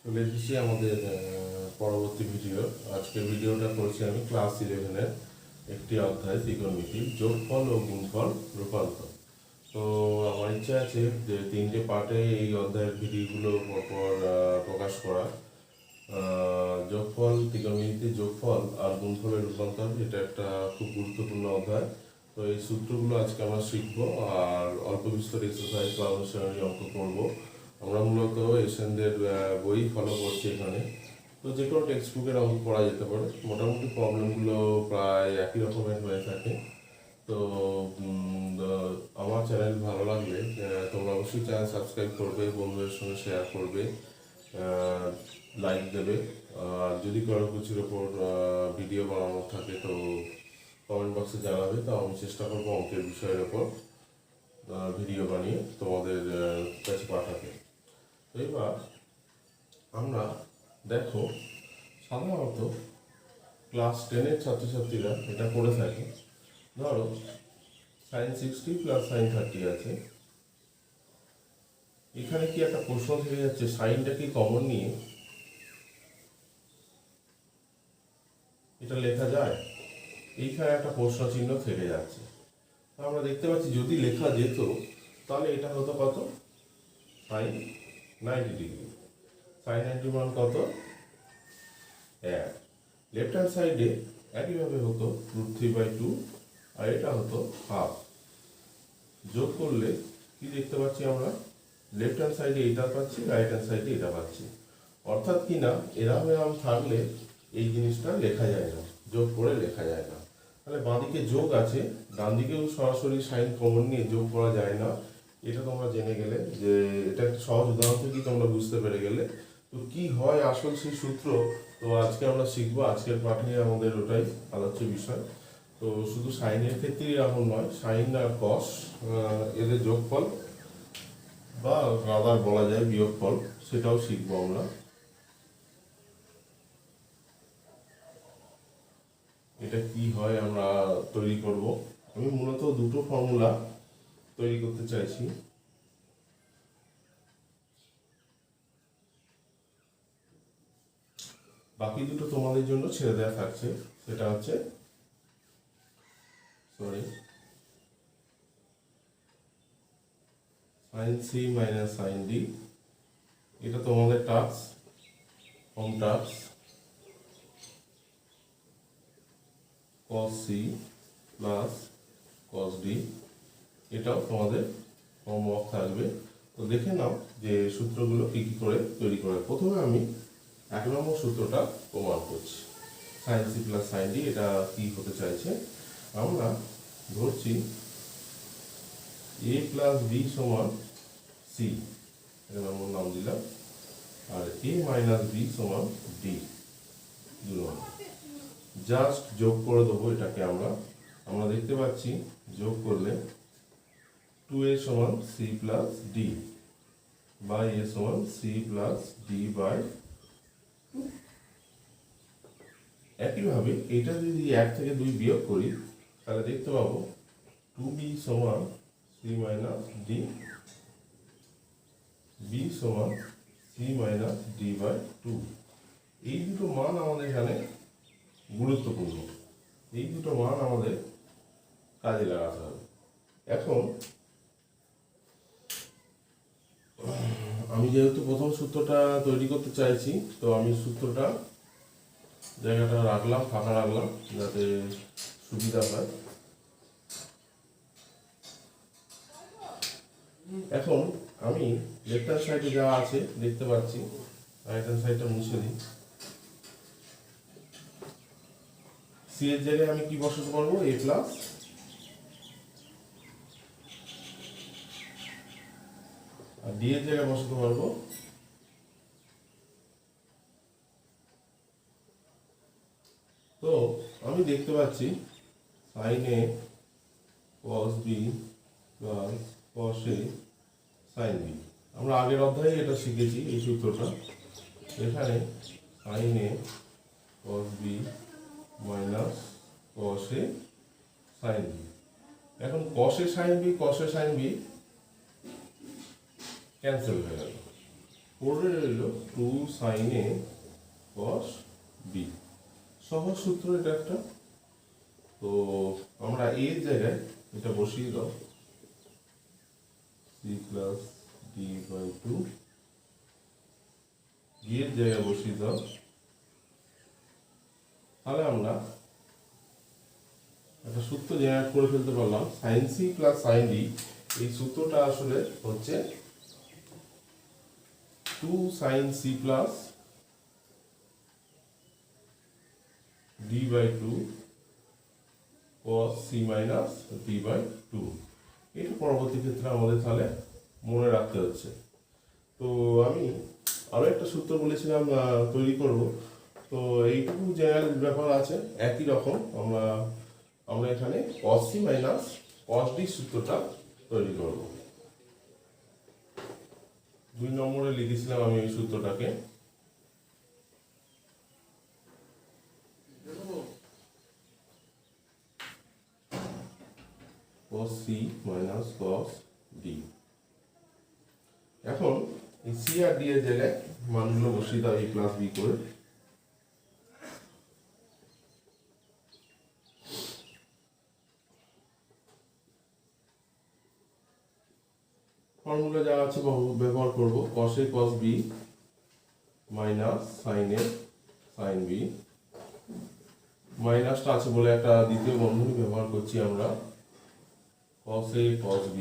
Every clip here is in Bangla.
চলে এসেছি আমাদের পরবর্তী ভিডিও। আজকের ভিডিওটা করছি আমি ক্লাস 11-এর একটি অধ্যায় ত্রিকোণমিতি, যোগফল ও গুণফল রূপান্তর। তো আমার ইচ্ছা আছে যে 3টে পার্টে এই অধ্যায়ের ভিডিওগুলো পরপর প্রকাশ করা। যোগফল, ত্রিকোণমিতিতে যোগফল আর গুণফলের রূপান্তর, এটা একটা খুব গুরুত্বপূর্ণ অধ্যায়। তো এই সূত্রগুলো আজকে আমরা শিখবো আর অল্প বিস্তর এক্সারসাইজ বা অনুশীলনী অঙ্ক করবো। আমরা মূলত এশিয়ানদের বই ফলো করছি এখানে। তো যে কোনো টেক্সট বুকের অঙ্ক পড়া যেতে পারে, মোটামুটি প্রবলেমগুলো প্রায় একই রকমের হয়ে থাকে। তো আমার চ্যানেল ভালো লাগলে তোমরা অবশ্যই চ্যানেল সাবস্ক্রাইব করবে, বন্ধুদের সঙ্গে শেয়ার করবে, লাইক দেবে। আর যদি কারো কিছুর ওপর ভিডিও বানানোর থাকে তো কমেন্ট বক্সে জানাবে, তো আমি চেষ্টা করবো অঙ্কের বিষয়ের ওপর ভিডিও বানিয়ে তোমাদের কাছে পাঠাতে। তো এবার আমরা দেখো, সাধারণত ক্লাস 10-এর ছাত্রছাত্রীরা এটা করে থাকে। ধরো sin 60 প্লাস sin 30 আছে, এখানে কি একটা প্রশ্ন থেকে যাচ্ছে, সাইনটা কি কমন নিয়ে এটা লেখা যায়? এইখানে একটা প্রশ্ন চিহ্ন থেকে যাচ্ছে। আমরা দেখতে পাচ্ছি যদি লেখা যেত তাহলে এটা হতো কত, sin 90 ডিগ্রি। sin 90 মান কত, 1। লেফট হ্যান্ড সাইডে একইভাবে হতো √3/2, আর এটা হতো হাফ। যোগ করলে কি দেখতে পাচ্ছি আমরা, লেফট হ্যান্ড সাইডে এটা পাচ্ছি, রাইট হ্যান্ড সাইডে এটা পাচ্ছি। অর্থাৎ কি না, এরম থাকলে এই জিনিসটা লেখা যায় না, যোগ করে লেখা যায় না। তাহলে বাঁদিকে যোগ আছে, ডান দিকেও সরাসরি সাইন কমন নিয়ে যোগ করা যায় না। এটা তোমরা জেনে গেলে, যে এটা একটা সহজ উদাহরণ থেকেই তোমরা বুঝতে পেরে গেলে। তো কি হয় আসল সেই সূত্র, তো আজকে আমরা শিখবো। আজকের পাঠে আমাদের ওটাই আলোচ্য বিষয়। তো শুধু সাইনের ক্ষেত্রেই এরকম নয়, সাইন আর কস এদের যোগফল বা রাদার বলা যায় বিয়োগফল, সেটাও শিখবো আমরা। এটা কি হয় আমরা তৈরি করব। আমি মূলত দুটো ফর্মুলা তৈরি করতে চাইছি। বাকি দুটো তোমাদের জন্য ছেড়ে দেওয়া থাকছে। সেটা হচ্ছে sin c minus sin d, এটা তোমাদের task, home task. cos c plus cos d, এটাও তোমাদের হোমওয়ার্ক থাকবে। তো দেখে নাও যে সূত্রগুলো কী কী করে তৈরি করে। প্রথমে আমি 1 নম্বর সূত্রটা প্রমাণ করছি। sin c plus sin d এটা কি হতে চাইছে, আমরা ধরছি a প্লাস b সমান c, এটা আমরা নাম দিলাম, আর a মাইনাস b সমান d। জাস্ট যোগ করে দেবো এটাকে। আমরা দেখতে পাচ্ছি যোগ করলে 2a সমান c plus d by a সমান c প্লাস d বাই 2। একইভাবে এটা যদি 1 থেকে 2 বিয়োগ করি তাহলে দেখতে পাবো 2b সমান c মাইনাস d, b সমান c মাইনাস d বাই 2। এই দুটো মান আমাদের এখানে গুরুত্বপূর্ণ, এই দুটো মান আমাদের কাজে লাগাতে হবে। এখন আমি যেহেতু প্রথম সূত্রটা তৈরি করতে চাইছি, তো আমি সূত্রটা জায়গাটা রাখলাম, ফাঁকা রাখলাম যাতে সুবিধা হয়। এখন আমি লেফট হ্যান্ড সাইডে যা আছে দেখতে পাচ্ছি, রাইট হ্যান্ড সাইডটা মুছে দিই। সি এর জায়গায় আমি কি বসাতে পারবো, এ প্লাস, আর ডি এর জায়গায় বসাতে পারবো তো আমি দেখতে পাচ্ছি sin a cos b plus cos a sin b। আমরা আগের অধ্যায়ে এটা শিখেছি এই সূত্রটা। এখানে sin a cos b minus cos a sin b। এখন cos a sin b, cos a sin b cancel হয়ে গেল। পড়ে রইল টু সাইন এ কস বি। সহজ সূত্র এটা একটা। তো আমরা এর জায়গায় এটা বসিয়ে দাও, C plus D by two, এর জায়গায় বসিয়ে দাও, তাহলে আমরা একটা সূত্র জেনারেট করে ফেলতে পারলাম, sine C plus sine D. এই সূত্রটা আসলে হচ্ছে two sine C plus D by two cos c minus D by two. এটা পরবর্তী ক্ষেত্রে আমাদের তাহলে মনে রাখতে হচ্ছে। তো আমি আরও একটা সূত্র বলেছিলাম তৈরি করব। তো এইটুকু জেনারেল ব্যাপার আছে, একই রকম আমরা এখানে cos c minus cos d সূত্রটা তৈরি করব। 2 নম্বরে লিখেছিলাম আমি এই সূত্রটাকে। cos c minus cos d। এখন এই c আর d এর জায়গায় মানগুলো বসিয়ে দাও a প্লাস b করে। ফর্মুলা যা আছে ব্যবহার করব, cos a cos b minus sin a sin b। মাইনাসটা আছে বলে একটা দ্বিতীয় বন্ধনী ব্যবহার করছি আমরা, cos a cos b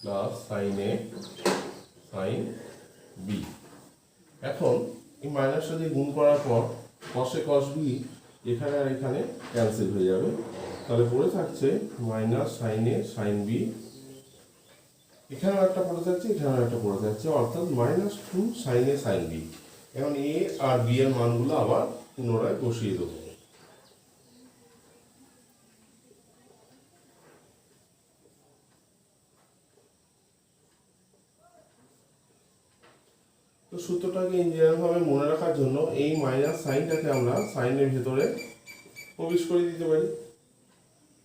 plus sin a sin b। এখন এই মাইনাসটা দিয়ে গুণ করার পর cos a cos b এখানে আর এখানে ক্যান্সেল হয়ে যাবে, তাহলে পড়ে থাকছে minus sin a sin b। এখানেও একটা পড়ে থাকছে, এখানেও একটা পড়ে থাকছে, অর্থাৎ minus two sin a sin b। এখন এ আর বি এর মানগুলো আবার পুনরায় বসিয়ে দেবো। তো সূত্রটাকে ইঞ্জিনিয়ারভাবে মনে রাখার জন্য এই মাইনাস সাইনটাকে আমরা সাইনের ভেতরে প্রবেশ করে দিতে পারি।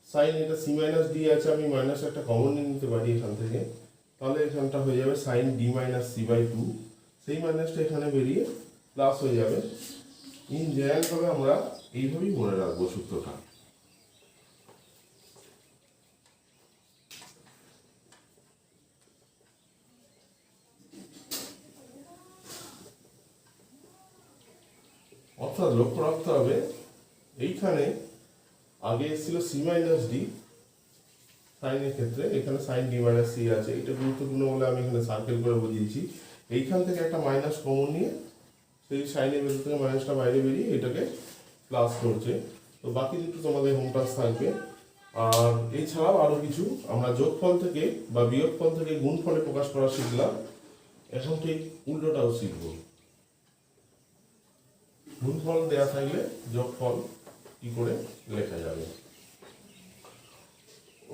সাইন এটা সি মাইনাস ডি আছে, আমি মাইনাস একটা কমন নিয়ে নিতে পারি এখান থেকে, তাহলে এখানটা হয়ে যাবে sine D minus C by two. সেই মাইনাসটা এখানে বেরিয়ে প্লাস হয়ে যাবে। ইঞ্জিনিয়ারভাবে আমরা এইভাবেই মনে রাখবো সূত্রটা। অর্থাৎ লক্ষ্য রাখতে হবে এইখানে আগে এসেছিল সি মাইনাস ডি সাইনের ক্ষেত্রে, এখানে সাইন ডি মাইনাস সি আছে। এটা গুরুত্বপূর্ণ বলে আমি এখানে সার্কেল করে বুঝিয়েছি। এইখান থেকে একটা মাইনাস কমন নিয়ে সেই সাইনের ভেতর থেকে মাইনাসটা বাইরে বেরিয়ে এটাকে প্লাস করছে। তো বাকি দুটো তোমাদের হোম টাস্ক থাকবে। আর এছাড়াও আরও কিছু আমরা যোগফল থেকে বা বিয়োগফল থেকে গুণফলে প্রকাশ করা শিখলাম, এখন ঠিক উল্টোটাও শিখব। গুণফল দেওয়া থাকলে যোগফল কি করে লেখা যাবে,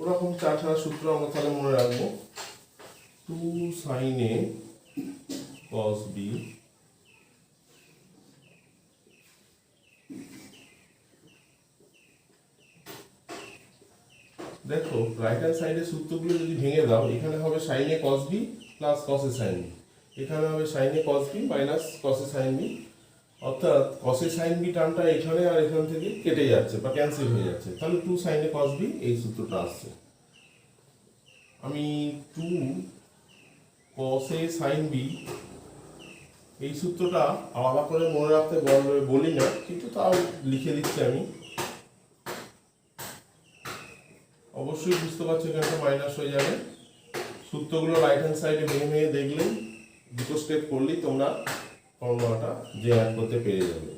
ওরকম চারখানা সূত্র আমরা তাহলে মনে রাখবো। টু সাইন এ কস বি দেখো রাইট হ্যান্ড সাইডের সূত্রগুলো যদি ভেঙে দাও, এখানে হবে সাইন এ কস বি প্লাস কস এ সাইন বি, এখানে হবে সাইন এ কস বি মাইনাস কস এ সাইন বি। অর্থাৎ কস এ সাইন বি টার্মটা এখানে আর এখান থেকে কেটে যাচ্ছে বা ক্যান্সেল হয়ে যাচ্ছে, তাহলে টু সাইন এ কস বি এই সূত্রটা আসছে। আমি টু কস এ সাইন বি এই সূত্রটা আলাদা করে মনে রাখতে বলি না, কিন্তু তাও লিখে দিচ্ছি আমি। অবশ্যই বুঝতে পারছো এখানে মাইনাস হয়ে যাবে। সূত্রগুলো রাইট হ্যান্ড সাইডে ভেঙে ভেঙে দেখলেই, দুটো স্টেপ করলেই তোমরা ফর্মুলাটা জেনারেট করতে পেরে যাবে।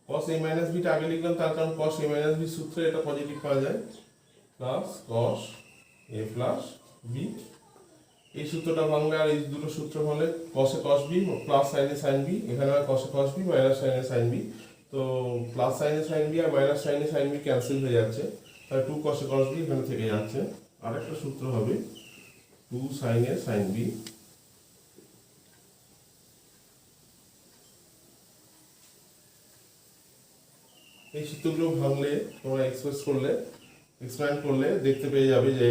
cos a মাইনাস বিটা আগে লিখলাম, তার কারণ cos a মাইনাস বি সূত্রে এটা পজিটিভ পাওয়া যায়, plus cos a plus B. এই সূত্রটা ভাঙলে আর এই দুটো সূত্র হলে cos a cos b plus sin a sin b, এখানে হয় cos a cos b minus sin a sin b। তো plus sin a sin b আর minus sin a sin b cancel হয়ে যাচ্ছে, তাই 2 cos a cos b এখানে থেকে যাচ্ছে। আরেকটা সূত্র হবে 2 sin a sin b। এই সূত্রগুলো ভাঙলে তোমরা এক্সপ্রেস করলে এক্সপ্যান্ড করলে দেখতে পেয়ে যাবে যে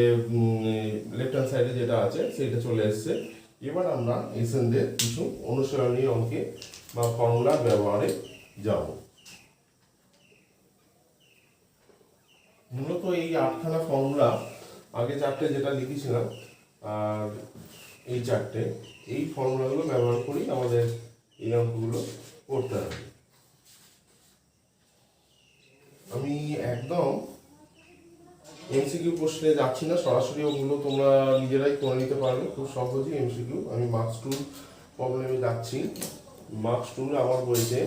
লেফট হ্যান্ড সাইডে যেটা আছে সেটা চলে এসছে। এবার আমরা এসএনদের কিছু অনুশীলনী অঙ্কে বা ফর্মুলার ব্যবহারে যাব। মূলত এই 8খানা ফর্মুলা, আগে 4টে যেটা লিখেছিলাম আর এই 4টে, এই ফর্মুলাগুলো ব্যবহার করেই আমাদের এই অঙ্কগুলো করতে হবে। আমি একদম এমসিকিউ প্রশ্নে যাচ্ছি না, সরাসরি ওগুলো তোমরা নিজেরাই করে নিতে পারবে খুব সহজেই। এমসিকিউ আমি মার্কস 2 প্রবলেমে যাচ্ছি। মার্কস 2 আমার বইতে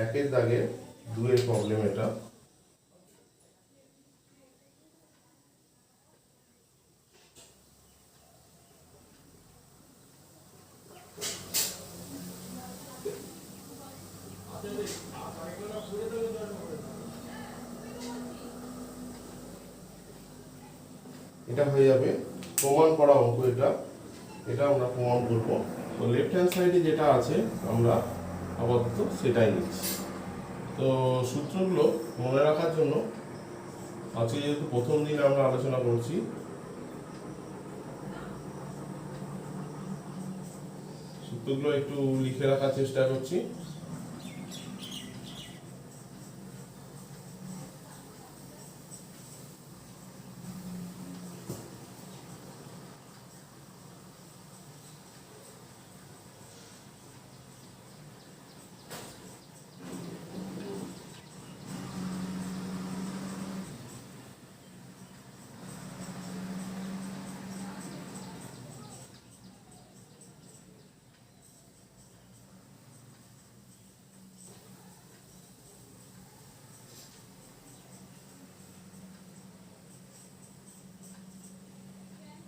1-এর দাগে 2-এর প্রবলেম এটা। এটা হয়ে যাবে প্রমাণ করা অঙ্ক। এটা আমরা প্রমাণ করব। তো লেফট হ্যান্ড সাইডে যেটা আছে আমরা আপাতত সেটাই নিচ্ছি। তো সূত্রগুলো মনে রাখার জন্য আজকে যেহেতু প্রথম দিন আমরা আলোচনা করছি, সূত্রগুলো একটু লিখে রাখার চেষ্টা করছি।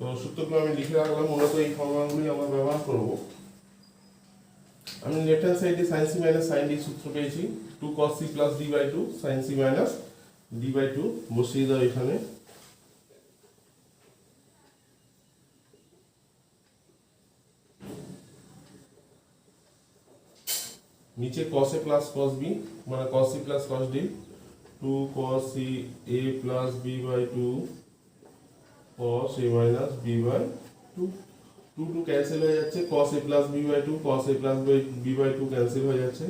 তো সূত্রগুলো আমি লিখে রাখলাম। মূলত এই ফর্মুলাগুলি আমরা ব্যবহার করব। আমি লেফট হ্যান্ড সাইডে sin c minus sin d সূত্র পেয়েছি। 2 cos c plus d/2 sin c minus d/2 বসিয়ে দাও এখানে। নিচে cos a plus cos b মানে cos c plus cos d, 2 cos c a plus b/2 cos a minus b/2, 2 cancel হয়ে যাচ্ছে, cos a plus b/2 cos a plus b/2 cancel হয়ে যাচ্ছে।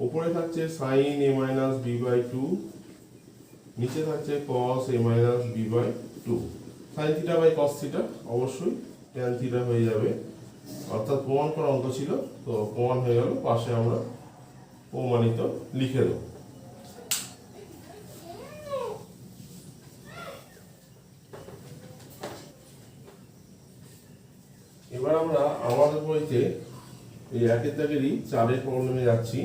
উপরে থাকছে sin a minus b/2, নিচে থাকছে cos a minus b/2। sin theta by cos theta অবশ্যই tan থিটা হয়ে যাবে, অর্থাৎ প্রমাণ করা অঙ্ক ছিল। তো প্রমাণ হয়ে গেল, পাশে আমরা প্রমাণিত লিখে দেব। এবার আমরা আমাদের বইতে এই 1-এর দাগেরই 4-এর প্রবলেমে যাচ্ছি।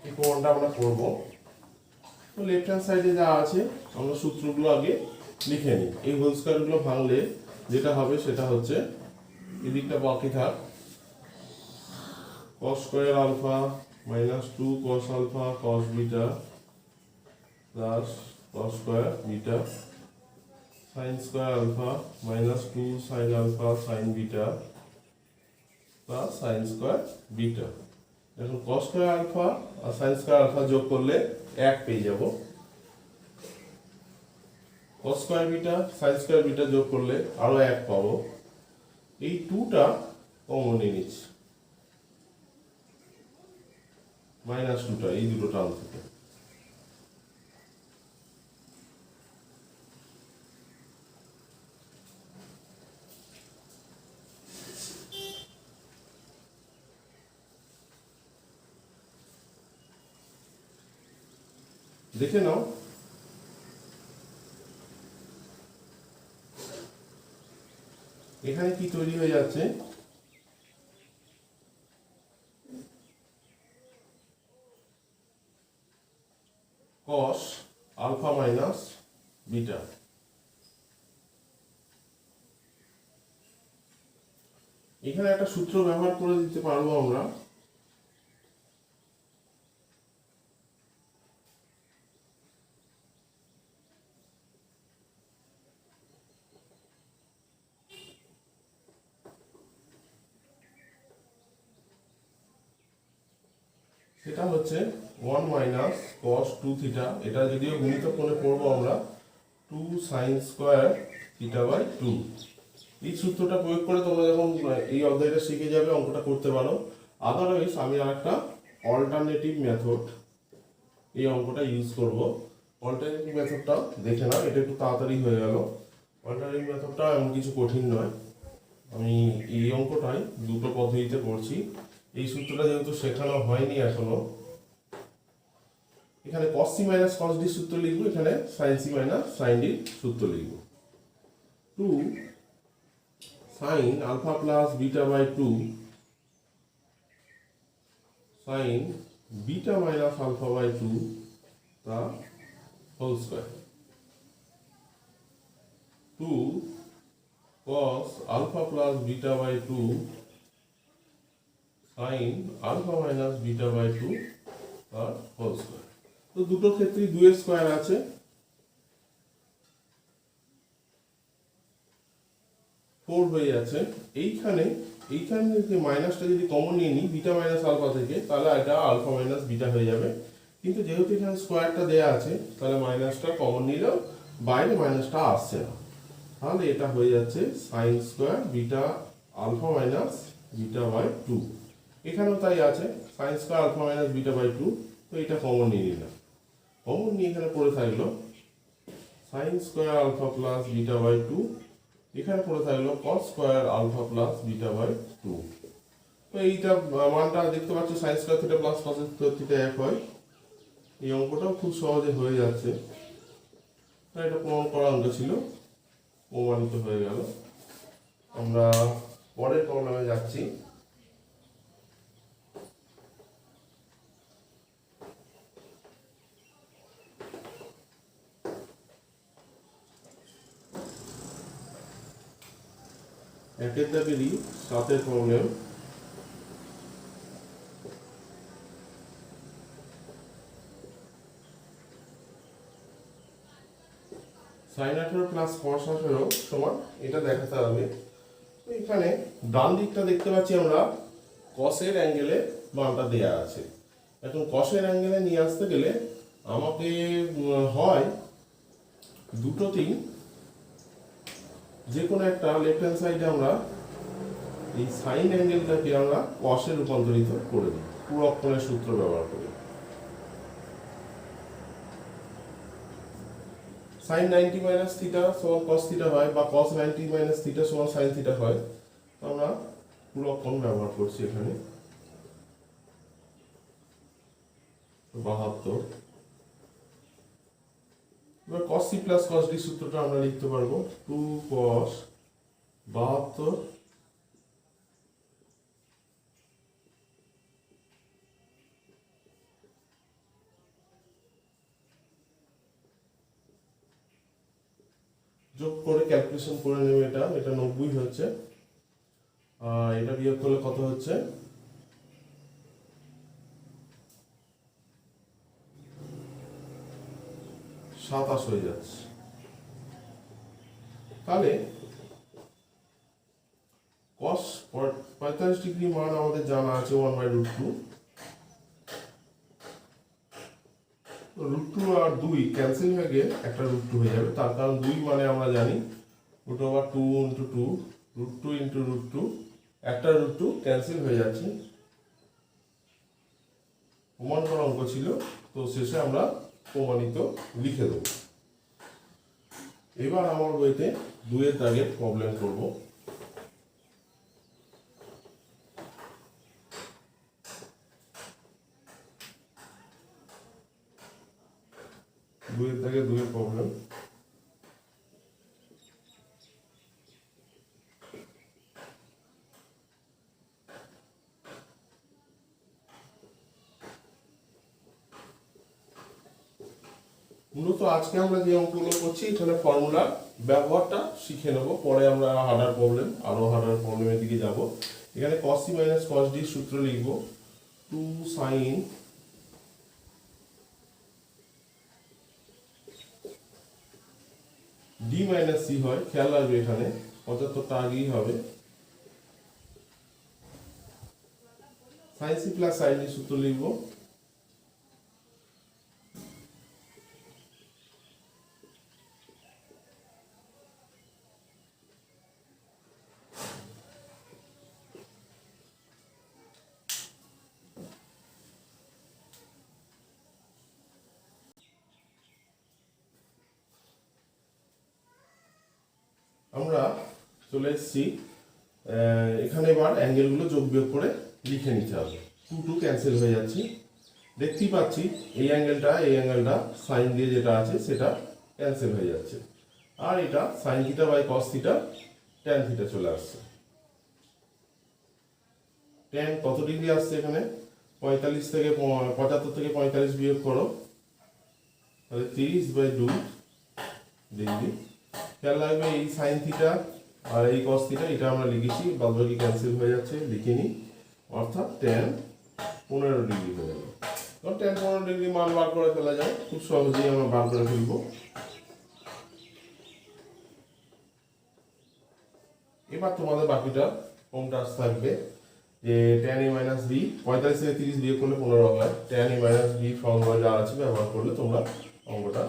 এই প্রমাণটা আমরা করব। তো লেফট হ্যান্ড সাইডে যা আছে আমরা সূত্রগুলো আগে লিখে নিই। এই হোল স্কয়ারগুলো ভাঙলে যেটা হবে সেটা হচ্ছে, এদিকটা বাকি থাক, cos square alpha minus 2 cos alpha cos beta plus cos square beta sin square alpha minus 2 sin alpha sin beta plus sin square beta. এখন cos স্কয়ার আলফা আর sin স্কয়ার আলফা যোগ করলে 1 পেয়ে যাব। cos square beta sin square beta যোগ করলে আরো 1 পাবো। এই 2টা কমন নিয়ে নিচ্ছি, মাইনাস 2টা এই দুটো টার্ম থেকে। দেখে নাও এখানে কি তৈরি হয়ে যাচ্ছে, cos আলফা মাইনাস বিটা এখানে একটা সূত্র ব্যবহার করে দিতে পারবো আমরা। সেটা হচ্ছে 1 মাইনাস কস 2 থিটা, এটা যদিও গুণিতক কোণে পড়বো আমরা, 2 সাইন স্কোয়ার থিটা বাই 2। এই সূত্রটা প্রয়োগ করে তোমরা যখন এই অধ্যায়টা শিখে যাবে অঙ্কটা করতে পারো। আদারওয়াইজ আমি আরেকটা অল্টারনেটিভ মেথড এই অঙ্কটা ইউজ করব। অল্টারনেটিভ মেথডটা দেখে নাও, এটা একটু তাড়াতাড়ি হয়ে গেল। অল্টারনেটিভ মেথডটা এমন কিছু কঠিন নয়। আমি এই অঙ্কটাই দুটো পদ্ধতিতে করছি। এই সূত্রটা যেহেতু শেখানো হয়নি এখনো, এখানে cos c minus cos d সূত্র লিখবো, এখানে sin c minus sin d সূত্র লিখবো। 2 sin alpha plus beta by 2 sin beta minus alpha by 2 তা whole square. 2 cos alpha plus beta by 2 sin alpha minus beta by 2 তার হোল স্কয়ার। তো দুটো ক্ষেত্রেই 2 এর স্কয়ার আছে, 4 হয়ে যাচ্ছে। এইখানে থেকে মাইনাসটা যদি কমন নিয়ে নিই বিটা মাইনাস আলফা থেকে, তাহলে এটা আলফা মাইনাস বিটা হয়ে যাবে। কিন্তু যেহেতু এখানে স্কয়ারটা দেয়া আছে, তাহলে মাইনাসটা কমন নিলেও বাইরে মাইনাসটা আসছে না, তাহলে এটা হয়ে যাচ্ছে sine square beta alpha minus beta by 2। এখানেও তাই আছে, sine square alpha minus beta by 2। তো এটা কমন নিয়ে নিলাম, কমন নিয়ে এখানে পড়ে থাকলো sine square alpha plus beta by 2, এখানে পড়ে থাকলো cos square alpha plus beta by 2। তো এইটা মানটা দেখতে পাচ্ছ, sine square theta plus cos square theta এক হয়। এই অঙ্কটাও খুব সহজে হয়ে যাচ্ছে। এটা প্রমাণ করা অঙ্ক ছিল, প্রমাণিত হয়ে গেল। আমরা পরের প্রবলেমে যাচ্ছি। একের দাগেরই 7 প্রবলেম। সাইন 18 প্লাস কস 18 সমান এটা দেখাতে হবে। তো এখানে ডান দিকটা দেখতে পাচ্ছি আমরা কসের অ্যাঙ্গেলে মানটা দেয়া আছে। এখন কসের অ্যাঙ্গেলে নিয়ে আসতে গেলে আমাকে হয় দুটোতেই যে কোনো একটা লেফট হ্যান্ড সাইডে আমরা এই সাইন অ্যাঙ্গেলটাকে আমরা কসে রূপান্তরিত করে দিই পূরক কোণের সূত্র ব্যবহার করে। সাইন 90 মাইনাস থিটা সমান কস থিটা হয়, বা কস 90 মাইনাস থিটা সমান সাইন থিটা হয়। তো আমরা পূরক কোণ ব্যবহার করছি এখানে 72। এবার cos c plus cos d সূত্রটা আমরা লিখতে পারবো 2 cos 72 যোগ করে ক্যালকুলেশন করে নেব। এটা 90 হচ্ছে, আর এটা বিয়োগ করলে কত হচ্ছে, 27 হয়ে যাচ্ছে। তাহলে cos 45 ডিগ্রি মান আমাদের জানা আছে 1/√2। √2 আর 2 ক্যান্সেল হয়ে গিয়ে একটা √2 হয়ে যাবে, তার কারণ 2 মানে আমরা জানি √2 × 2 √2 × √2, একটা √2 ক্যান্সেল হয়ে যাচ্ছে। প্রমাণ করা অঙ্ক ছিল, তো শেষে আমরা প্রমাণিত লিখে দেব। এবার আমার বইতে 2 এর দাগের প্রবলেম করব। দুইয়ের দাগে 2 এর প্রবলেম। মূলত আজকে আমরা যে অঙ্কগুলো করছি এখানে ফর্মুলা ব্যবহারটা শিখে নেব, পরে আমরা হার্ডার প্রবলেমের দিকে যাব। এখানে cos c minus cos d সূত্র লিখব 2 sin d মাইনাস c হয়, খেয়াল রাখবে এখানে 75টা আগেই হবে। sin c plus sin d সূত্র লিখব আমরা চলে এসেছি। এখানে এবার অ্যাঙ্গেলগুলো যোগ বিয়োগ করে লিখে নিতে হবে। 2 ক্যান্সেল হয়ে যাচ্ছে, দেখতেই পাচ্ছি এই অ্যাঙ্গেলটা সাইন দিয়ে যেটা আছে সেটা ক্যান্সেল হয়ে যাচ্ছে, আর এটা sine theta by cos theta tan theta চলে আসছে। ট্যান কত ডিগ্রি আসছে এখানে? 75 থেকে 45 বিয়োগ করো, তাহলে 30/2 ডিগ্রি। খেয়াল রাখবে এই সাইন থিটা আর এই কস থিটা এটা আমরা লিখেছি, বাদবাকি ক্যান্সেল হয়ে যাচ্ছে, লিখিনি। অর্থাৎ ট্যান 15 ডিগ্রি হয়ে যাবে। কারণ ট্যান 15 ডিগ্রি মান বার করে ফেলা যায়, খুব সহজেই আমরা বার করে ফেলব। এবার তোমাদের বাকিটা কোনটা থাকবে যে ট্যান এ মাইনাস বি, 45 থেকে 30 বিয়োগ করলে 15 হয়। Tan A minus B formula যা আছে ব্যবহার করলে তোমরা অঙ্কটা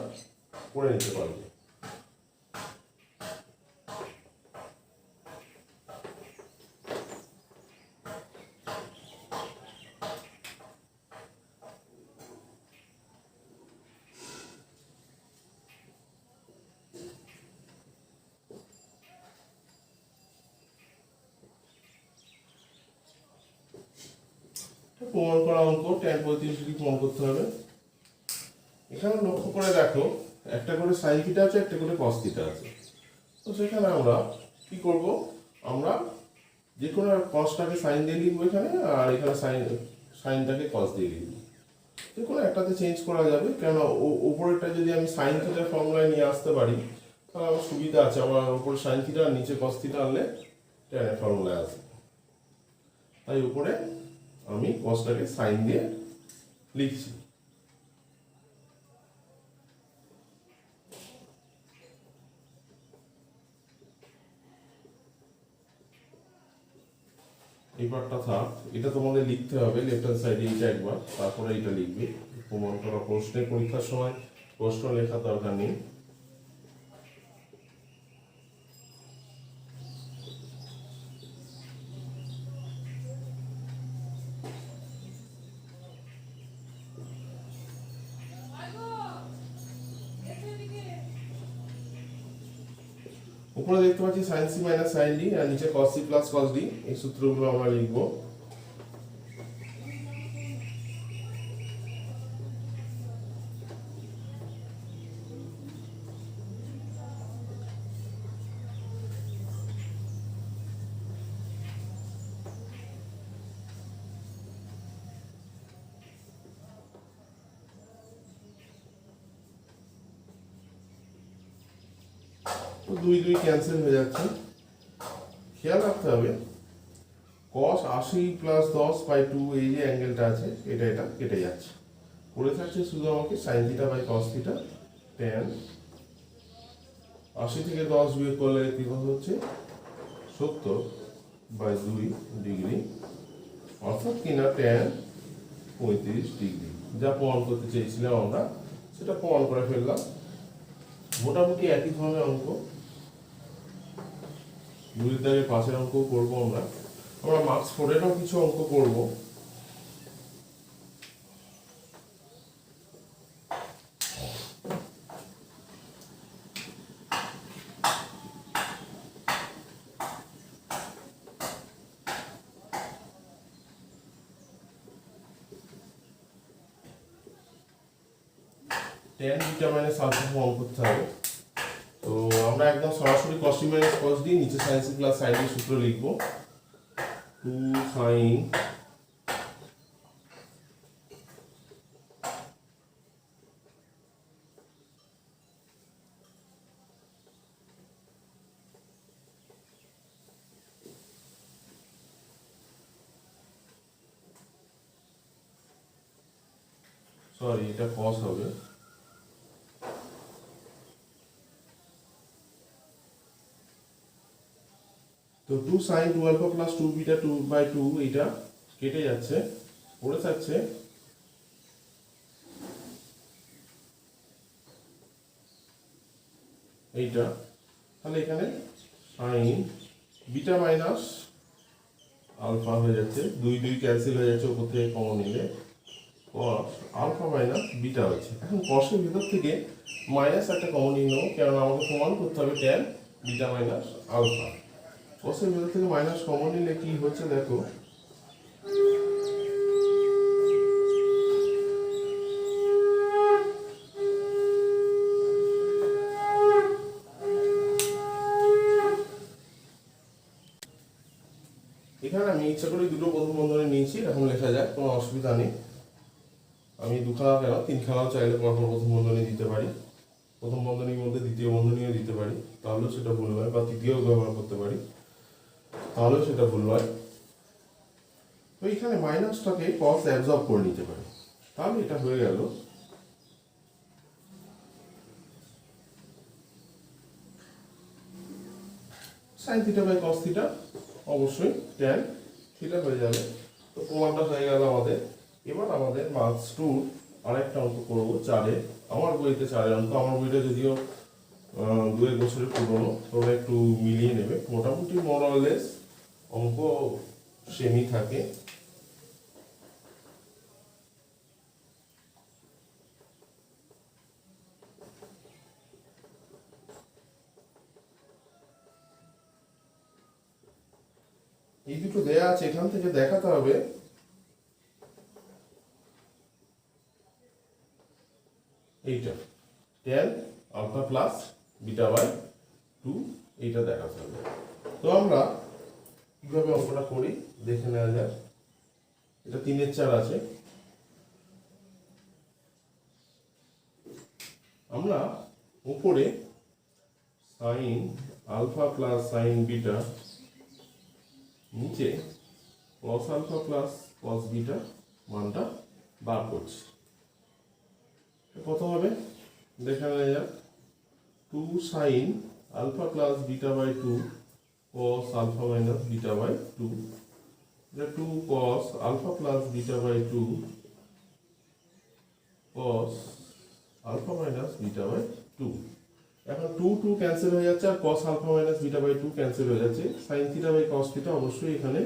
করে নিতে পারবে। প্রমাণ করা অঙ্ক, ট্যান 35 ডিগ্রি প্রমাণ করতে হবে। এখানে লক্ষ্য করে দেখো, একটা করে সাইন থিটা আছে, একটা করে কস থিটা আছে। তো সেখানে আমরা কি করব, আমরা যে কোনো কসটাকে সাইন দিয়ে লিখবো এখানে, আর এখানে সাইনটাকে কস দিয়ে লিখবো। যে কোনো একটাতে চেঞ্জ করা যাবে, কেন উপরেরটা যদি আমি সাইন থিটার ফর্মুলায় নিয়ে আসতে পারি তাহলে আমার সুবিধা আছে। আমার উপরে সাইন থিটা আর নিচে কস থিটা আনলে ট্যানের ফর্মুলায় আসবে। তাই উপরে আমি কসটাকে সাইন দিয়ে লিখছি। এই পার্টটা থাক, এটা তোমাদের লিখতে হবে লেফট হ্যান্ড সাইডে এইটা একবার, তারপরে এটা লিখবে। প্রমাণ করা প্রশ্নে পরীক্ষার সময় প্রশ্ন লেখার দরকার নেই। উপরে দেখতে পাচ্ছি sin c minus sin d আর নিচে cos c plus cos d, এই সূত্রগুলো আমরা লিখব। তো 2 ক্যান্সেল হয়ে যাচ্ছে। খেয়াল রাখতে হবে cos 80 প্লাস 10/2 এই যে অ্যাঙ্গেলটা আছে এটা কেটে যাচ্ছে, পড়ে থাকছে শুধু আমাকে sine theta by cos theta. Tan 80 থেকে 10 বিয়োগ করলে কি হচ্ছে 70/2 ডিগ্রি, অর্থাৎ কিনা ট্যান 35 ডিগ্রি। যা প্রমাণ করতে চেয়েছিলাম আমরা সেটা প্রমাণ করে ফেললাম। মোটামুটি একই ধরনের অঙ্ক, 2 দাগের পাশের অঙ্ক করবো আমরা মার্কস 4-এরও কিছু অঙ্ক করবো। ট্যান বিটা মাইনাস আলফা প্রমাণ করতে হবে। তো আমরা একদম সরাসরি cos c minus cos d নিচে sin c plus sin d সূত্র লিখবো। 2 sin সরি এটা কস হবে, তো 2 sin 2 alpha প্লাস 2 বিটা 2/2 এটা কেটে যাচ্ছে, পড়ে থাকছে এইটা। তাহলে এখানে সাইন বিটা মাইনাস আলফা হয়ে যাচ্ছে, 2 ক্যান্সেল হয়ে যাচ্ছে ওপর থেকে কমন নিলে, কস আলফা মাইনাস বিটা হচ্ছে। এখন কসের ভিতর থেকে মাইনাস একটা কমন নিয়ে নেবো, কারণ আমাকে প্রমাণ করতে হবে ট্যান বিটা মাইনাস আলফা। কসের ভিতর থেকে মাইনাস কমন নিলে কি হচ্ছে দেখো, এখানে আমি ইচ্ছা করে দুটো প্রথম বন্ধনী নিয়েছি, এখন লেখা যায়, কোনো অসুবিধা নেই। আমি দুখানা কেন তিনখানাও চাইলে পরপর প্রথম বন্ধনী দিতে পারি, প্রথম বন্ধনীর মধ্যে দ্বিতীয় বন্ধনীও দিতে পারি, তাহলেও সেটা ভুল হয়, বা তৃতীয় ব্যবহার করতে পারি, তাহলেও সেটা ভুল হয়। তো এখানে মাইনাসটাকে কস অ্যাবজর্ব করে নিতে পারি, তাহলে এটা হয়ে গেল sine theta by cos theta, অবশ্যই ট্যান থিটা হয়ে যাবে। তো প্রমাণটা হয়ে গেল আমাদের। এবার আমাদের মার্কস 2 আরেকটা অঙ্ক করবো 4-এর, আমার বইতে 4-এর অঙ্ক, আমার বইটা যদিও 2 বছরের পুরনো, তোমরা একটু মিলিয়ে নেবে, মোটামুটি মোরালেস অঙ্ক সেমই থাকে। এই দুটো দেয়া আছে, এখান থেকে দেখাতে হবে এইটা tan alpha plus beta by 2, এইটা দেখাতে হবে। তো আমরা কিভাবে অঙ্কটা করি দেখে নেওয়া যাক। এটা 3-4 আছে, আমরা উপরে sine alpha plus sine beta, নিচে cos alpha plus cos beta মানটা বার করছি। কত হবে দেখে নেওয়া যাক। 2 sine alpha plus beta by 2 cos alpha minus beta by 2, 2 cos alpha plus beta by 2 cos alpha minus beta by 2। এখন 2 ক্যান্সেল হয়ে যাচ্ছে, আর cos alpha minus beta by 2 cancel হয়ে যাচ্ছে, sine theta by cos theta অবশ্যই এখানে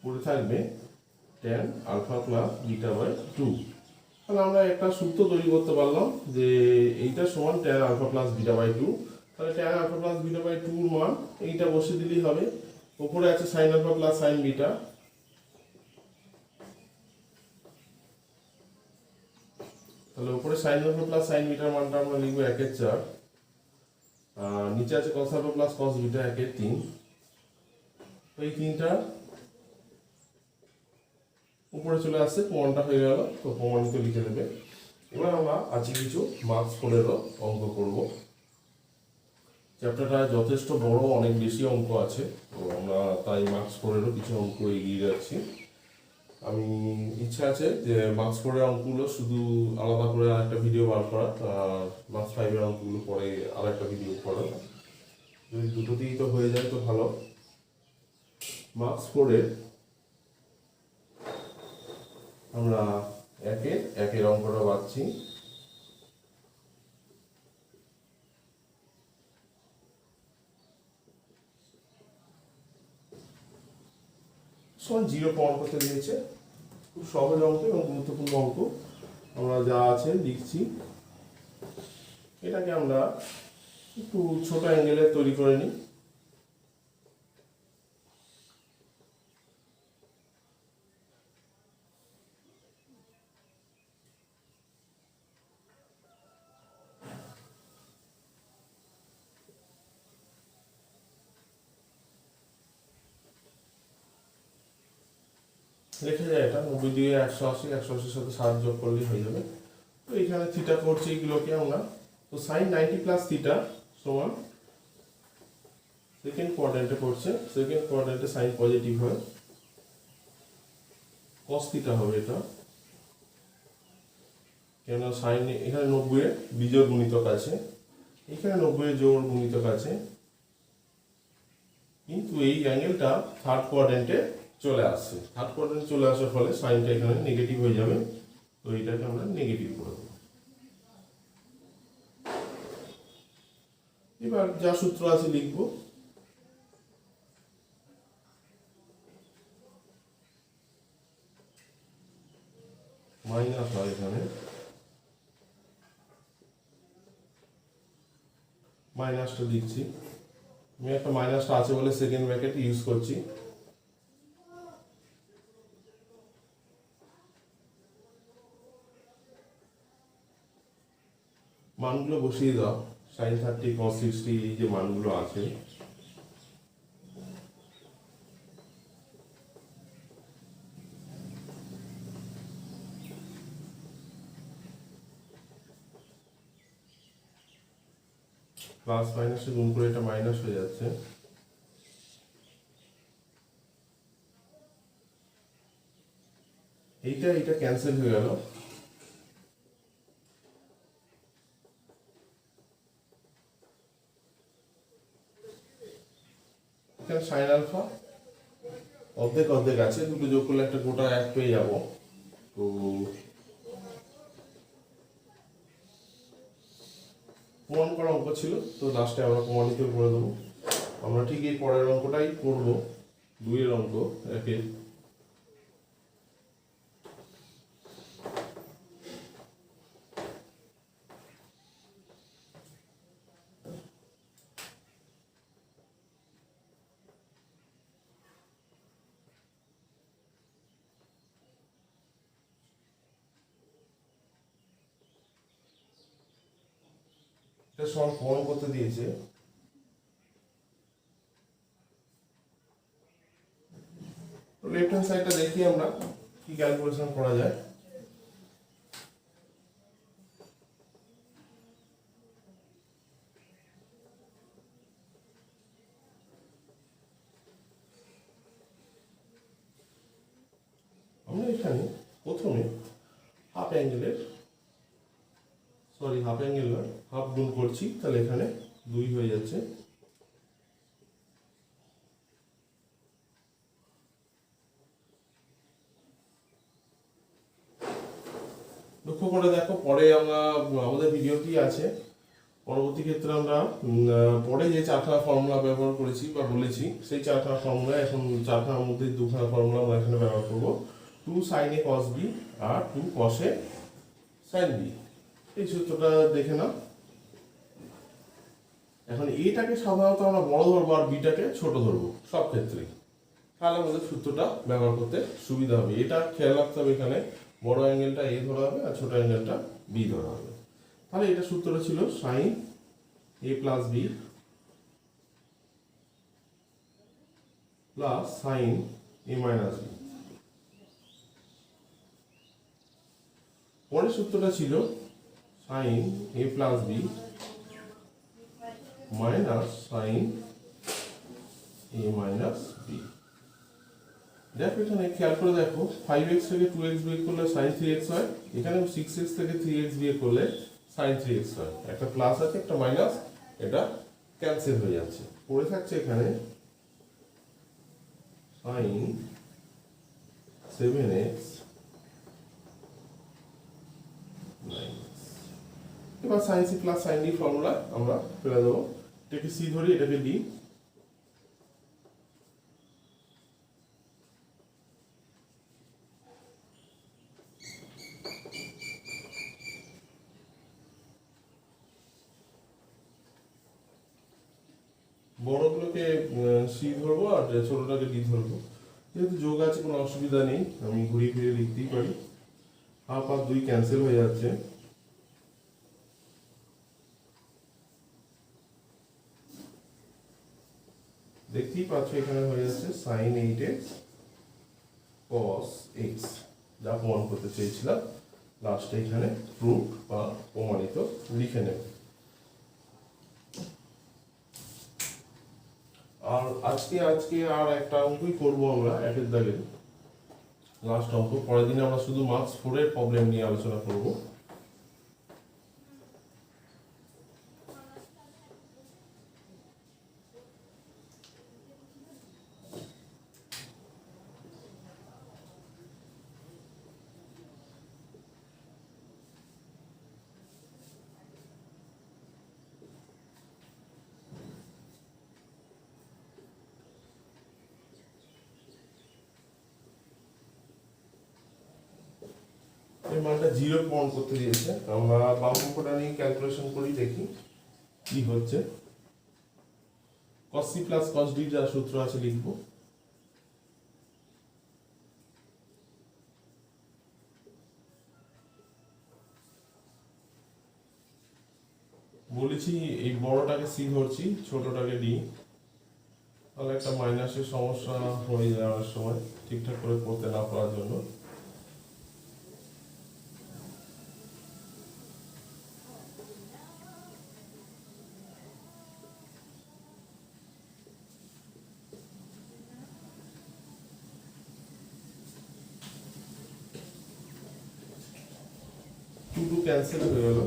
পড়ে থাকবে tan alpha plus beta by 2। তাহলে আমরা একটা সূত্র তৈরি করতে পারলাম যে এইটা সমান tan alpha plus beta by 2। তাহলে tan alpha plus beta by 2 এর মান এইটা বসিয়ে দিলেই হবে। উপরে আছে sine alpha plus sine beta, তাহলে উপরে সাইন আলফা প্লাস সাইন বিটার মানটা আমরা লিখবো 1/4, আর নিচে আছে cos alpha plus cos beta 1/3। তো এই তিনটা উপরে চলে আসছে, প্রমাণটা হয়ে গেল, তো প্রমাণিত লিখে দেবে। এবার আমরা আজকে কিছু মার্কস 4-এরও অঙ্ক করব। চ্যাপ্টারটা যথেষ্ট বড়, অনেক বেশি অঙ্ক আছে, তো আমরা তাই মার্কস 4-এরও কিছু অঙ্ক এগিয়ে যাচ্ছি। আমি ইচ্ছা আছে যে মার্কস 4-এর অঙ্কগুলো শুধু আলাদা করে আরেকটা ভিডিও বার করা, আর মার্কস 5-এর অঙ্কগুলো পরে আরেকটা ভিডিও করা, যদি দুটোতেই তো হয়ে যায় তো ভালো। মার্কস 4-এর আমরা একের অঙ্কটা পাচ্ছি। সমান 0 প্রমাণ করতে দিয়েছে, খুব সহজ অঙ্ক এবং গুরুত্বপূর্ণ অঙ্ক। আমরা যা আছে লিখছি, এটাকে আমরা একটু ছোট অ্যাঙ্গেলে তৈরি করে নিই। লেখা যায় এটা 90 দিয়ে 180, 180-র সাথে 7 যোগ করলেই হয়ে যাবে। তো এখানে থিটা করছি এগুলোকে আমরা, তো সাইন 90 প্লাস থিটা সমান সেকেন্ড কোয়াড্রেন্টে পড়ছে, সেকেন্ড কোয়াড্রেন্টে সাইন পজিটিভ হয়, কস থিটা হবে এটা, কেন সাইন এখানে 90 এর বিজোড় গুণিতক আছে, এখানে 90 এর জোড় গুণিতক আছে, কিন্তু এই অ্যাঙ্গেলটা থার্ড কোয়াড্রেন্টে চলে আসছে। থার্ড কোয়াড্রেন্টে চলে আসার ফলে সাইনটা এখানে নেগেটিভ হয়ে যাবে। তো এইটাকে আমরা নেগেটিভ করে দেবো। এবার যা সূত্র আছে লিখব। মাইনাস হয় এখানে, মাইনাসটা দিচ্ছি। আমি একটা মাইনাসটা আছে বলে সেকেন্ড ব্র্যাকেট ইউজ করছি। মানগুলো বসিয়ে দাও। sin 30 cos 60 এই যে মানগুলো আছে, প্লাস মাইনাসে গুণ করে এটা মাইনাস হয়ে যাচ্ছে। এইটা ক্যান্সেল হয়ে গেল। এখানে সাইন আলফা অর্ধেক অর্ধেক আছে, দুটো যোগ করলে একটা গোটা এক পেয়ে যাব। তো প্রমাণ করা অঙ্ক ছিল, তো লাস্টে আমরা প্রমাণিত করে দেবো। আমরা ঠিক এই পরের অঙ্কটাই করব, 2 এর অঙ্ক একে। এটা সব প্রমাণ করতে দিয়েছে। তো লেফট হ্যান্ড সাইডটা দেখি আমরা কি ক্যালকুলেশন করা যায়। আমরা এখানে প্রথমে হাফ অ্যাঙ্গেল নয়, হাফ গুণ করছি, তাহলে এখানে 2 হয়ে যাচ্ছে। লক্ষ্য করে দেখো, পরে আমরা আমাদের ভিডিওটি আছে, পরবর্তী ক্ষেত্রে আমরা পরে যে চারখানা ফর্মুলা ব্যবহার করেছি বা বলেছি, সেই চারখানা ফর্মুলা এখন চারখানার মধ্যে দুখানা ফর্মুলা আমরা এখানে ব্যবহার করবো। 2 sin a cos b R 2 cos a sin b। এই সূত্রটা দেখে নাও। এখন এটাকে সাধারণত আমরা বড় ধরবো আর বিটাকে ছোট ধরবো সব ক্ষেত্রেই, তাহলে আমাদের সূত্রটা ব্যবহার করতে সুবিধা হবে। এটা খেয়াল রাখতে হবে, এখানে বড় অ্যাঙ্গেলটা এ ধরা হবে আর ছোট অ্যাঙ্গেলটা বি ধরা হবে। তাহলে এটা সূত্রটা ছিল sin a plus B plus sin a minus B. পরের সূত্রটা ছিল sin a plus B minus sin a minus B. দেখো এখানে খেয়াল করে দেখো, 5x থেকে 2x বিয়োগ করলে sin 3x হয়, এখানে 6x থেকে 3x বিয়োগ করলে sin 3x হয়। একটা প্লাস আছে একটা মাইনাস, এটা ক্যান্সেল হয়ে যাচ্ছে। পড়ে থাকছে এখানে sin 7x মাইনাস। এবার sin c plus sin d formula আমরা ফেলে দেবো। এটাকে c ধরি, এটাকে d। বড়গুলোকে সি ধরবো আর ছোটটাকে ডি ধরবো। যেহেতু যোগ আছে কোনো অসুবিধা নেই, আমি ঘুরিয়ে ফিরিয়ে লিখতেই পারি। হাফ আর 2 ক্যান্সেল হয়ে যাচ্ছে। দেখতেই পাচ্ছ এখানে হয়ে যাচ্ছে sin 8x cos x, যা প্রমাণ করতে চেয়েছিলাম। লাস্টে এখানে প্রুফ বা প্রমাণিত লিখে নেব। আর আজকে আর একটা অঙ্কই করবো আমরা, একের দাগে লাস্ট অঙ্ক। পরের দিনে আমরা শুধু মার্কস 4 এর প্রবলেম নিয়ে আলোচনা করব। মানটা 0 প্রমাণ করতে দিয়েছে। আমরা বাম অঙ্কটা নিয়ে ক্যালকুলেশন করি, দেখি কি হচ্ছে। cos c plus cos d যা সূত্র আছে লিখব। বলেছি এই বড়টাকে c ধরছি, ছোটটাকে d, তাহলে একটা মাইনাসের সমস্যা হয়ে যাওয়ার সময় ঠিকঠাক করে করতে না পারার জন্য। টু ক্যান্সেল হয়ে গেল।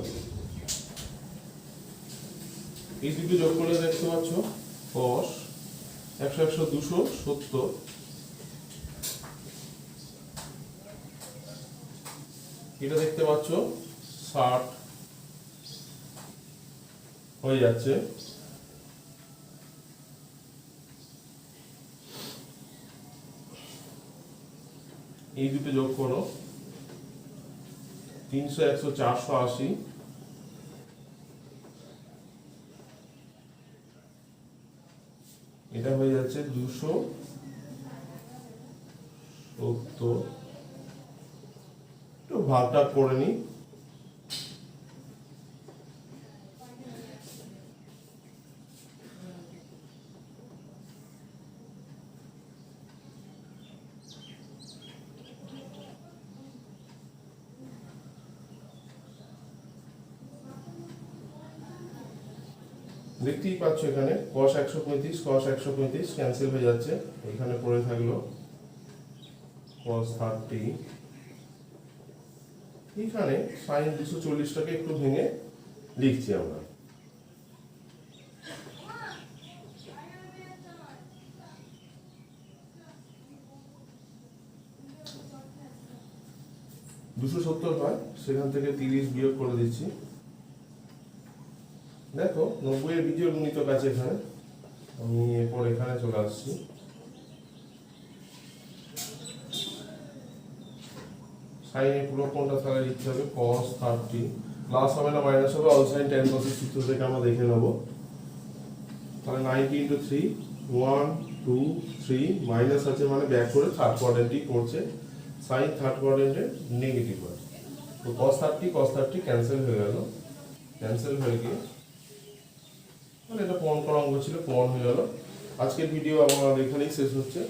এই দুটো যোগ করে দেখতে পাচ্ছ cos 100 100 270, এটা দেখতে পাচ্ছ 60 হয়ে যাচ্ছে। এই দুটো যোগ করো 300 100 480, এটা হয়ে যাচ্ছে 270। একটু ভাগটা করে নি। দেখতেই পাচ্ছ এখানে cos 135 cos 135 ক্যান্সেল হয়ে যাচ্ছে, এখানে পড়ে থাকলো cos 30। এখানে sin 240টাকে একটু ভেঙে লিখছি আমরা। দুশো 70 হয়, সেখান থেকে 30 বিয়োগ করে দিচ্ছি। দেখো 90 এর বিজোড় গুণিতক আছে এখানে, আমি এরপর এখানে চলে আসছি। সাইনে পুরো কোনটা তাহলে লিখতে হবে cos 30, প্লাস হবে না মাইনাস হবে, অল সাইন tan cos সূত্র থেকে আমরা দেখে নেব। তাহলে 90 × 3 1 2 3 মাইনাস আছে মানে ব্যাক করে থার্ড কোয়াড্রেন্টই করছে, সাইন থার্ড কোয়াড্রেন্টের নেগেটিভ হয়। তো cos 30 ক্যান্সেল হয়ে গেল, ক্যান্সেল হয়ে গিয়ে মানে এটা প্রমাণ করা অঙ্ক ছিল, প্রমাণ হয়ে গেল। আজকের ভিডিও আমার এখানেই শেষ হচ্ছে।